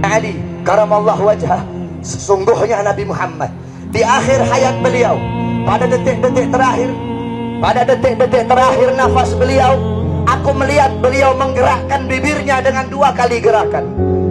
Sayyidina Ali karamallahu wajhah, sesungguhnya Nabi Muhammad di akhir hayat beliau, pada detik-detik terakhir nafas beliau, aku melihat beliau menggerakkan bibirnya dengan 2 kali gerakan.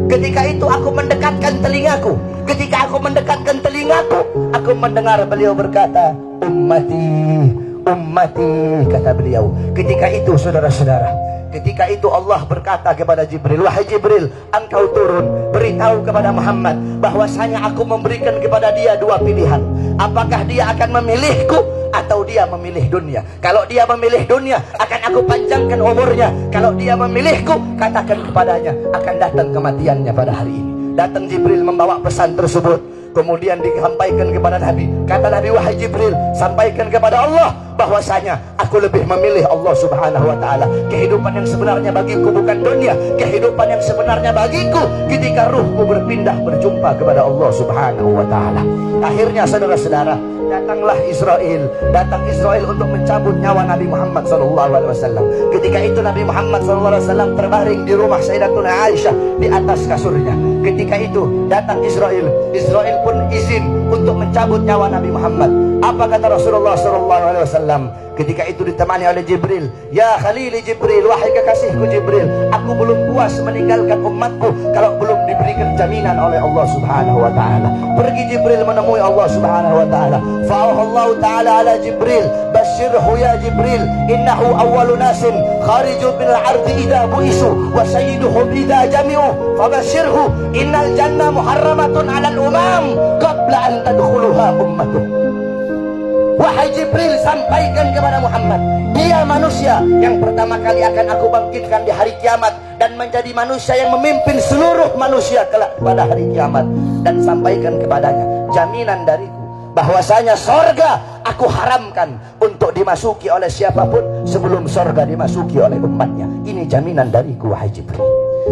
Ketika itu aku mendekatkan telingaku. Ketika aku mendekatkan telingaku, aku mendengar beliau berkata, ummati, ummati, kata beliau. Ketika itu saudara-saudara, ketika itu Allah berkata kepada Jibril, wahai Jibril, engkau turun, beritahu kepada Muhammad bahwasanya aku memberikan kepada dia 2 pilihan. Apakah dia akan memilihku atau dia memilih dunia? Kalau dia memilih dunia, akan aku panjangkan umurnya. Kalau dia memilihku, katakan kepadanya akan datang kematiannya pada hari ini. Datang Jibril membawa pesan tersebut, kemudian disampaikan kepada Nabi. Kata Nabi, wahai Jibril, sampaikan kepada Allah bahwasanya aku lebih memilih Allah subhanahu wa ta'ala. Kehidupan yang sebenarnya bagiku bukan dunia. Kehidupan yang sebenarnya bagiku ketika ruhku berpindah berjumpa kepada Allah subhanahu wa ta'ala. Akhirnya saudara-saudara, datanglah Israel. Datang Israel untuk mencabut nyawa Nabi Muhammad SAW. Ketika itu Nabi Muhammad SAW terbaring di rumah Sayyidatuna Aisyah di atas kasurnya. Ketika itu datang Israel. Israel pun izin untuk mencabut nyawa Nabi Muhammad. Apa kata Rasulullah SAW? Ketika itu ditemani oleh Jibril. Ya Khalili Jibril, wahai kekasihku Jibril, aku belum puas meninggalkan umatku kalau belum diberikan jaminan oleh Allah subhanahu wa ta'ala. Pergi Jibril menemui Allah subhanahu wa ta'ala. Fa'ahallahu ta'ala ala Jibril, basyirhu ya Jibril, innahu awwalu nasin khariju bil ardi idha bu'isu wa sayyiduhu bidha jami'u, fabasyirhu innal jannah muharramatun ala al-umam qabla an tadkhuluha ummatuh. Wahai Jibril, sampaikan kepada Muhammad, dia manusia yang pertama kali akan aku bangkitkan di hari kiamat dan menjadi manusia yang memimpin seluruh manusia kelak pada hari kiamat. Dan sampaikan kepadanya jaminan dariku bahwasanya sorga aku haramkan untuk dimasuki oleh siapapun sebelum sorga dimasuki oleh umatnya. Ini jaminan dariku wahai Jibril.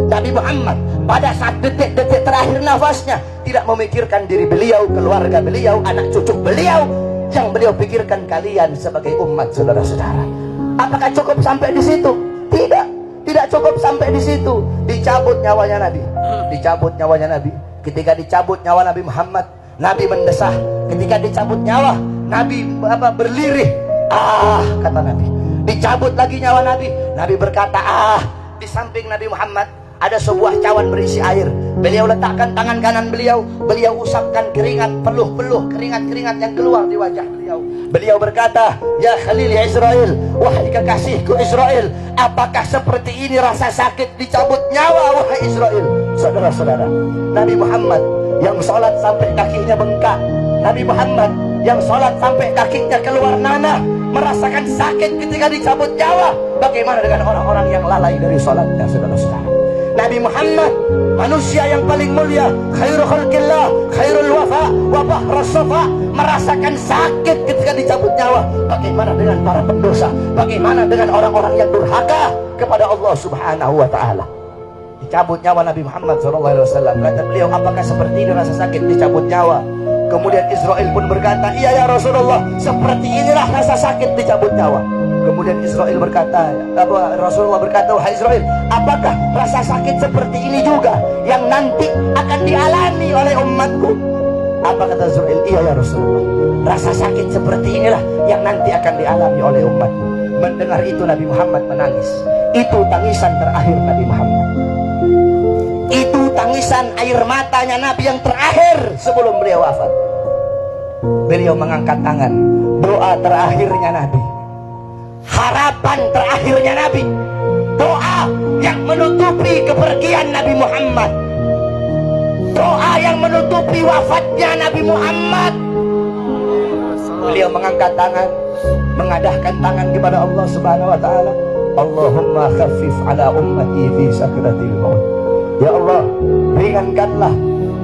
Nabi Muhammad pada saat detik-detik terakhir nafasnya tidak memikirkan diri beliau, keluarga beliau, anak cucu beliau. Yang beliau pikirkan kalian sebagai umat, saudara-saudara. Apakah cukup sampai di situ? Tidak, tidak cukup sampai di situ. Dicabut nyawanya Nabi. Dicabut nyawanya Nabi. Ketika dicabut nyawa Nabi Muhammad, Nabi mendesah. Ketika dicabut nyawa, Nabi berlirih. Kata Nabi. Dicabut lagi nyawa Nabi. Nabi berkata, Di samping Nabi Muhammad ada sebuah cawan berisi air. Beliau letakkan tangan kanan beliau. Beliau usapkan keringat, peluh-peluh keringat-keringat yang keluar di wajah beliau. Beliau berkata, ya Khalil ya Israel, wahai kekasihku Israel, apakah seperti ini rasa sakit dicabut nyawa wahai Israel? Saudara-saudara, Nabi Muhammad yang sholat sampai kakinya bengkak, Nabi Muhammad yang sholat sampai kakinya keluar nanah, merasakan sakit ketika dicabut nyawa. Bagaimana dengan orang-orang yang lalai dari sholatnya, saudara-saudara? Nabi Muhammad, manusia yang paling mulia, khairul khalqillah, khairul wafa, wa bahrus safa, merasakan sakit ketika dicabut nyawa. Bagaimana dengan para pendosa? Bagaimana dengan orang-orang yang durhaka kepada Allah subhanahu wa ta'ala? Dicabut nyawa Nabi Muhammad SAW. Kata beliau, apakah seperti ini rasa sakit dicabut nyawa? Kemudian Israel pun berkata, iya ya Rasulullah, seperti inilah rasa sakit dicabut nyawa. Kemudian Israel berkata, Rasulullah berkata, wahai Israel, apakah rasa sakit seperti ini juga yang nanti akan dialami oleh umatku? Apa kata Israel? Iya ya Rasulullah, rasa sakit seperti inilah yang nanti akan dialami oleh umatku. Mendengar itu Nabi Muhammad menangis. Itu tangisan terakhir Nabi Muhammad. Itu tangisan air matanya Nabi yang terakhir sebelum beliau wafat. Beliau mengangkat tangan, doa terakhirnya Nabi, harapan terakhirnya Nabi, doa yang menutupi kepergian Nabi Muhammad, doa yang menutupi wafatnya Nabi Muhammad. Beliau mengangkat tangan, mengadahkan tangan kepada Allah subhanahu wa ta'ala. Allahumma khaffif ala ummati fi sakratil maut. Ya Allah, ringankanlah.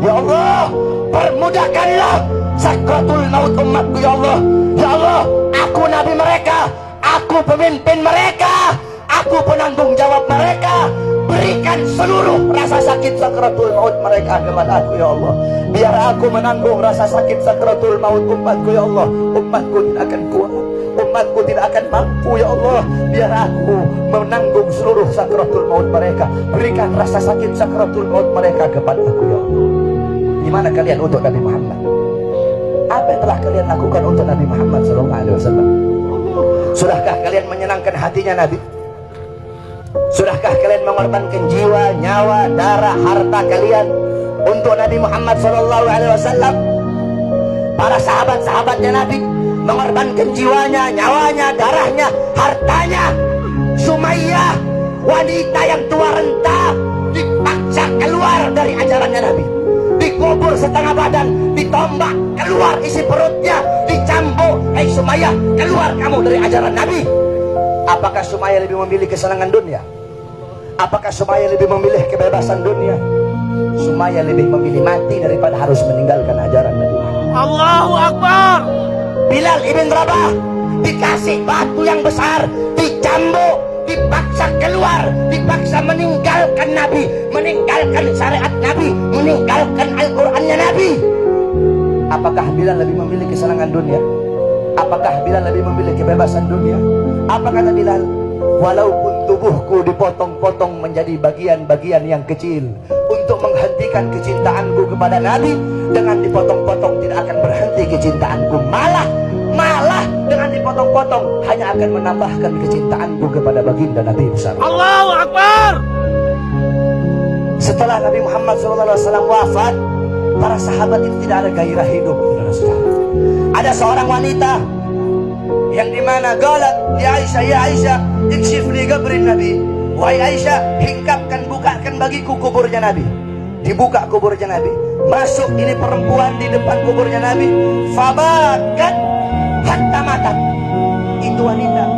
Ya Allah, permudahkanlah sakratul maut umatku. Ya Allah, ya Allah, aku nabi mereka, aku pemimpin mereka, aku penanggung jawab mereka. berikan seluruh rasa sakit sakratul maut mereka kepada aku ya Allah. Biar aku menanggung rasa sakit sakratul maut umatku ya Allah. Umatku tidak akan kuat, umatku tidak akan mampu ya Allah. Biar aku menanggung seluruh sakratul maut mereka. Berikan rasa sakit sakratul maut mereka kepada aku ya Allah. Gimana kalian untuk Nabi Muhammad? Apa yang telah kalian lakukan untuk Nabi Muhammad SAW? Sudahkah kalian menyenangkan hatinya Nabi? Sudahkah kalian mengorbankan jiwa, nyawa, darah, harta kalian untuk Nabi Muhammad SAW? Para sahabat-sahabatnya Nabi mengorbankan jiwanya, nyawanya, darahnya, hartanya. Sumayyah, wanita yang tua renta, dipaksa keluar dari ajarannya Nabi. Dikubur setengah badan, ditombak, keluar isi perutnya, dicambuk. Hei Sumayyah, keluar kamu dari ajaran Nabi. Apakah Sumayyah lebih memilih kesenangan dunia? Apakah Sumayyah lebih memilih kebebasan dunia? Sumayyah lebih memilih mati daripada harus meninggalkan ajaran Nabi Muhammad. Allahu Akbar. Bilal ibn Rabah dikasih batu yang besar, dicambuk, dipaksa keluar, dipaksa meninggalkan Nabi, meninggalkan syariat Nabi, meninggalkan Al-Qur'annya Nabi. Apakah Bilal lebih memilih kesenangan dunia? Apakah Bilal lebih memilih kebebasan dunia? Apa kata Bilal? Walaupun tubuhku dipotong-potong menjadi bagian-bagian yang kecil untuk menghentikan kecintaanku kepada Nabi, dengan dipotong-potong tidak akan berhenti kecintaanku, malah dengan dipotong-potong hanya akan menambahkan kecintaanku kepada baginda Nabi besar. Allahu Akbar. Setelah Nabi Muhammad SAW wafat, para sahabat itu tidak ada gairah hidup. Ada seorang wanita yang dimana galat di Aisyah, ya Aisyah, ikshif li qabrin Nabi. Wahai Aisyah, hingkapkan, bukakan bagiku kuburnya Nabi. Dibuka kuburnya Nabi. Masuk ini perempuan di depan kuburnya Nabi. Fabakat hatta mata. Itu wanita